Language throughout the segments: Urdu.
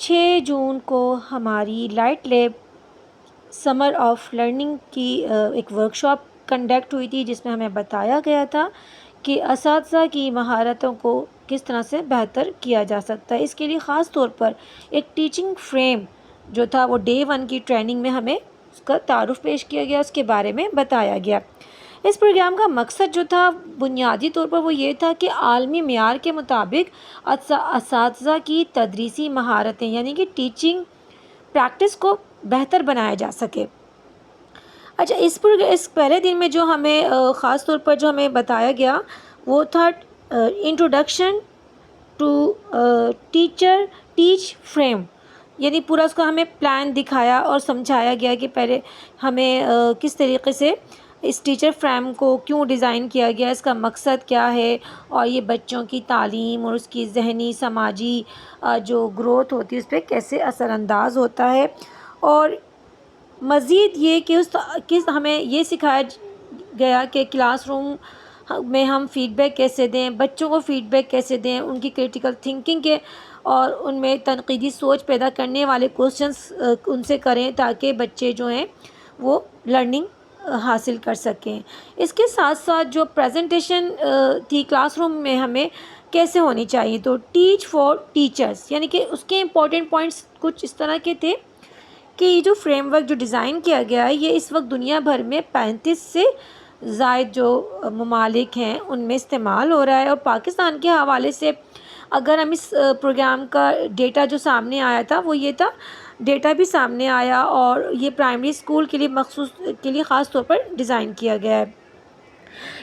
6 جون کو ہماری light lab summer of learning کی ایک ورکشاپ کنڈکٹ ہوئی تھی، جس میں ہمیں بتایا گیا تھا کہ اساتذہ کی مہارتوں کو کس طرح سے بہتر کیا جا سکتا ہے۔ اس کے لیے خاص طور پر ایک ٹیچنگ فریم جو تھا وہ ڈے 1 کی ٹریننگ میں ہمیں اس کا تعارف پیش کیا گیا، اس کے بارے میں بتایا گیا۔ اس پروگرام کا مقصد جو تھا بنیادی طور پر وہ یہ تھا کہ عالمی معیار کے مطابق اساتذہ کی تدریسی مہارتیں یعنی کہ ٹیچنگ پریکٹس کو بہتر بنایا جا سکے۔ اچھا، اس پہلے دن میں جو ہمیں خاص طور پر جو ہمیں بتایا گیا وہ تھا introduction to teacher teach frame, یعنی پورا اس کا ہمیں پلان دکھایا اور سمجھایا گیا کہ پہلے ہمیں کس طریقے سے اس ٹیچر فریم کو کیوں ڈیزائن کیا گیا، اس کا مقصد کیا ہے، اور یہ بچوں کی تعلیم اور اس کی ذہنی سماجی جو گروتھ ہوتی ہے اس پہ کیسے اثر انداز ہوتا ہے، اور مزید یہ کہ ہمیں یہ سکھایا گیا کہ کلاس روم میں ہم فیڈ بیک کیسے دیں، بچوں کو فیڈ بیک کیسے دیں، ان کی کریٹیکل تھنکنگ کے اور ان میں تنقیدی سوچ پیدا کرنے والے کوسچنس ان سے کریں تاکہ بچے جو ہیں وہ لرننگ حاصل کر سکیں۔ اس کے ساتھ ساتھ جو پریزنٹیشن تھی کلاس روم میں ہمیں کیسے ہونی چاہیے، تو ٹیچ فار ٹیچرز، یعنی کہ اس کے امپورٹنٹ پوائنٹس کچھ اس طرح کے تھے کہ یہ جو فریم ورک جو ڈیزائن کیا گیا ہے یہ اس وقت دنیا بھر میں 35 سے زائد جو ممالک ہیں ان میں استعمال ہو رہا ہے، اور پاکستان کے حوالے سے اگر ہم اس پروگرام کا ڈیٹا جو سامنے آیا تھا وہ یہ تھا، ڈیٹا بھی سامنے آیا، اور یہ پرائمری اسکول کے لیے خاص طور پر ڈیزائن کیا گیا ہے۔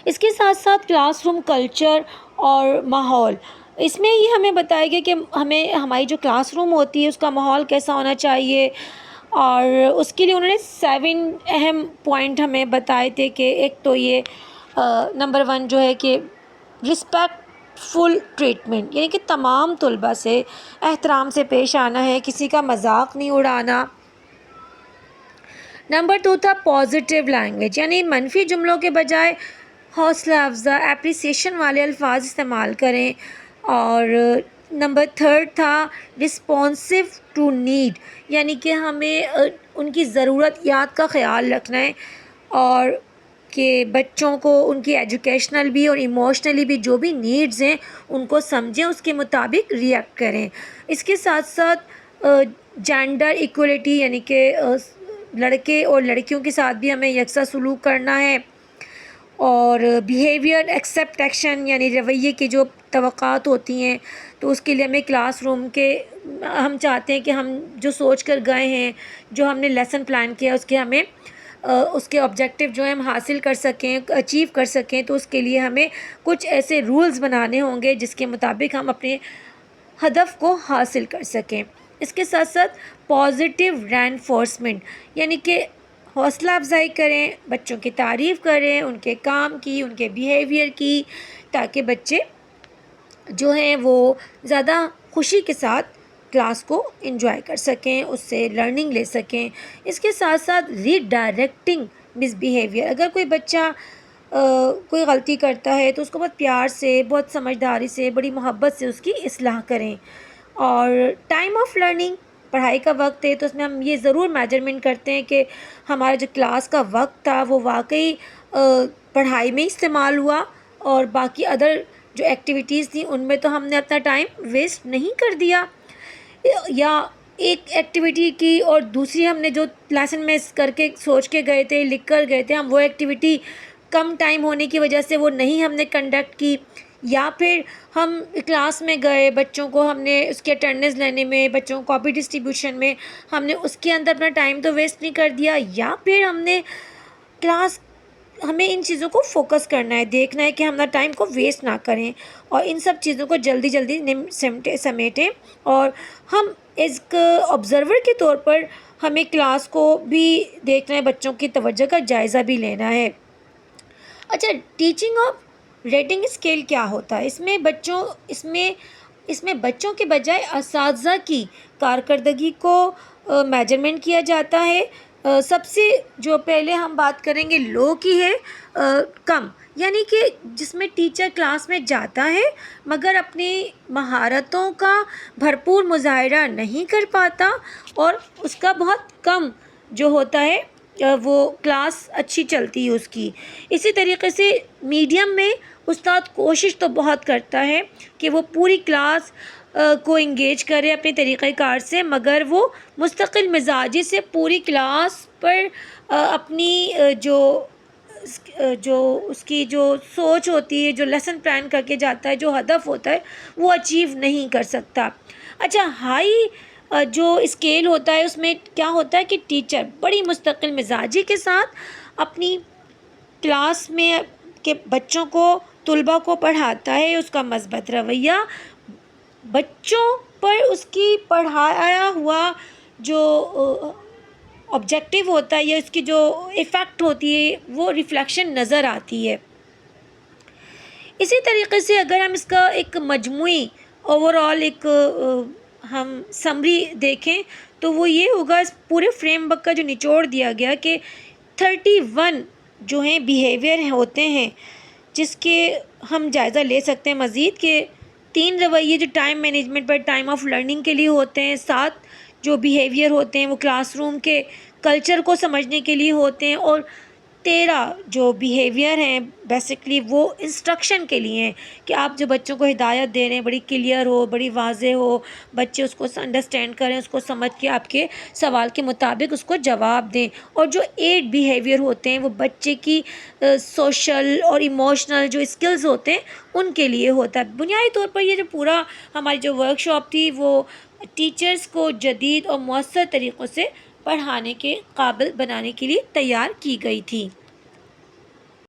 اس کے ساتھ ساتھ کلاس روم کلچر اور ماحول، اس میں یہ ہمیں بتایا گیا کہ ہماری جو کلاس روم ہوتی ہے اس کا ماحول کیسا ہونا چاہیے، اور اس کے لیے انہوں نے 7 اہم پوائنٹ ہمیں بتائے تھے کہ ایک تو یہ نمبر 1 جو ہے کہ رسپیکٹ فل ٹریٹمنٹ، یعنی کہ تمام طلباء سے احترام سے پیش آنا ہے، کسی کا مذاق نہیں اڑانا۔ نمبر 2 تھا پازیٹیو لینگویج، یعنی منفی جملوں کے بجائے حوصلہ افزا اپریسیشن والے الفاظ استعمال کریں۔ اور نمبر 3 تھا رسپونسو ٹو نیڈ، یعنی کہ ہمیں ان کی ضروریات کا خیال رکھنا ہے، اور کہ بچوں کو ان کی ایجوکیشنل بھی اور ایموشنلی بھی جو بھی نیڈز ہیں ان کو سمجھیں، اس کے مطابق ریئیکٹ کریں۔ اس کے ساتھ ساتھ جینڈر ایکولیٹی، یعنی کہ لڑکے اور لڑکیوں کے ساتھ بھی ہمیں یکساں سلوک کرنا ہے، اور بیہیویئر ایکسیپٹ ایکشن، یعنی رویے کی جو توقعات ہوتی ہیں تو اس کے لیے ہمیں کلاس روم کے ہم چاہتے ہیں کہ ہم جو سوچ کر گئے ہیں، جو ہم نے لیسن پلان کیا ہمیں اس کے آبجیکٹیو جو ہیں ہم حاصل کر سکیں، اچیو کر سکیں، تو اس کے لیے ہمیں کچھ ایسے رولز بنانے ہوں گے جس کے مطابق ہم اپنے ہدف کو حاصل کر سکیں۔ اس کے ساتھ ساتھ پازیٹیو رینفورسمنٹ، یعنی کہ حوصلہ افزائی کریں، بچوں کی تعریف کریں، ان کے کام کی، ان کے بیہیویئر کی، تاکہ بچے جو ہیں وہ زیادہ خوشی کے ساتھ کلاس کو انجوائے کر سکیں، اس سے لرننگ لے سکیں۔ اس کے ساتھ ساتھ ری ڈائریکٹنگ مس بیہیویئر، اگر کوئی بچہ کوئی غلطی کرتا ہے تو اس کو بہت پیار سے، بہت سمجھداری سے، بڑی محبت سے اس کی اصلاح کریں۔ اور ٹائم آف لرننگ، پڑھائی کا وقت ہے تو اس میں ہم یہ ضرور میجرمنٹ کرتے ہیں کہ ہمارا جو کلاس کا وقت تھا وہ واقعی پڑھائی میں استعمال ہوا، اور باقی ادر جو ایکٹیویٹیز تھیں ان میں تو ہم نے اپنا ٹائم ویسٹ نہیں کر دیا، یا ایک ایکٹیویٹی کی اور دوسری ہم نے جو لیسن میں کر کے سوچ کے گئے تھے، لکھ کر گئے تھے، ہم وہ ایکٹیویٹی کم ٹائم ہونے کی وجہ سے وہ نہیں ہم نے کنڈکٹ کی، یا پھر ہم کلاس میں گئے، بچوں کو ہم نے اس کے اٹینڈنس لینے میں، بچوں کو کاپی ڈسٹریبیوشن میں ہم نے اس کے اندر اپنا ٹائم تو ویسٹ نہیں کر دیا، یا پھر ہمیں ان چیزوں کو فوکس کرنا ہے، دیکھنا ہے کہ ہم اپنا ٹائم کو ویسٹ نہ کریں، اور ان سب چیزوں کو جلدی جلدی سمیٹیں، اور ہم ایک آبزرور کے طور پر ہمیں کلاس کو بھی دیکھنا ہے، بچوں کی توجہ کا جائزہ بھی لینا ہے۔ اچھا، ٹیچنگ آف ریٹنگ اسکیل کیا ہوتا ہے؟ اس میں بچوں کے بجائے اساتذہ کی کارکردگی کو میجرمنٹ کیا جاتا ہے۔ سب سے جو پہلے ہم بات کریں گے لو کی ہے کم، یعنی کہ جس میں ٹیچر کلاس میں جاتا ہے مگر اپنی مہارتوں کا بھرپور مظاہرہ نہیں کر پاتا اور اس کا بہت کم جو ہوتا ہے وہ کلاس اچھی چلتی ہے اس کی. اسی طریقے سے میڈیم میں استاد کوشش تو بہت کرتا ہے کہ وہ پوری کلاس کو انگیج کرے اپنے طریقہ کار سے، مگر وہ مستقل مزاجی سے پوری کلاس پر اپنی جو اس کی جو سوچ ہوتی ہے، جو لیسن پلان کر کے جاتا ہے، جو ہدف ہوتا ہے وہ اچیو نہیں کر سکتا. اچھا، ہائی جو اسکیل ہوتا ہے اس میں کیا ہوتا ہے کہ ٹیچر بڑی مستقل مزاجی کے ساتھ اپنی کلاس میں کے بچوں کو، طلباء کو پڑھاتا ہے. اس کا مثبت رویہ بچوں پر اس کی پڑھایا ہوا جو آبجیکٹیو ہوتا ہے یا اس کی جو ایفیکٹ ہوتی ہے وہ ریفلیکشن نظر آتی ہے. اسی طریقے سے اگر ہم اس کا ایک مجموعی اوور آل ایک ہم سمری دیکھیں تو وہ یہ ہوگا، اس پورے فریم ورک کا جو نچوڑ دیا گیا کہ 31 جو ہیں بیہیویئر ہوتے ہیں جس کے ہم جائزہ لے سکتے ہیں مزید، کہ 3 رویے جو time management per time of learning کے لیے ہوتے ہیں، 7 جو بیہیویئر ہوتے ہیں وہ کلاس روم کے کلچر کو سمجھنے کے لیے ہوتے ہیں، اور 13 جو بیہیویئر ہیں بیسکلی وہ انسٹرکشن کے لیے ہیں کہ آپ جو بچوں کو ہدایت دے رہے ہیں بڑی کلیئر ہو، بڑی واضح ہو، بچے اس کو انڈرسٹینڈ کریں، اس کو سمجھ کے آپ کے سوال کے مطابق اس کو جواب دیں. اور جو 8 بیہیویئر ہوتے ہیں وہ بچے کی سوشل اور ایموشنل جو اسکلز ہوتے ہیں ان کے لیے ہوتا ہے. بنیادی طور پر یہ جو پورا ہماری جو ورک شاپ تھی وہ ٹیچرز کو جدید اور مؤثر طریقوں سے پڑھانے کے قابل بنانے کے لیے تیار کی گئی تھی.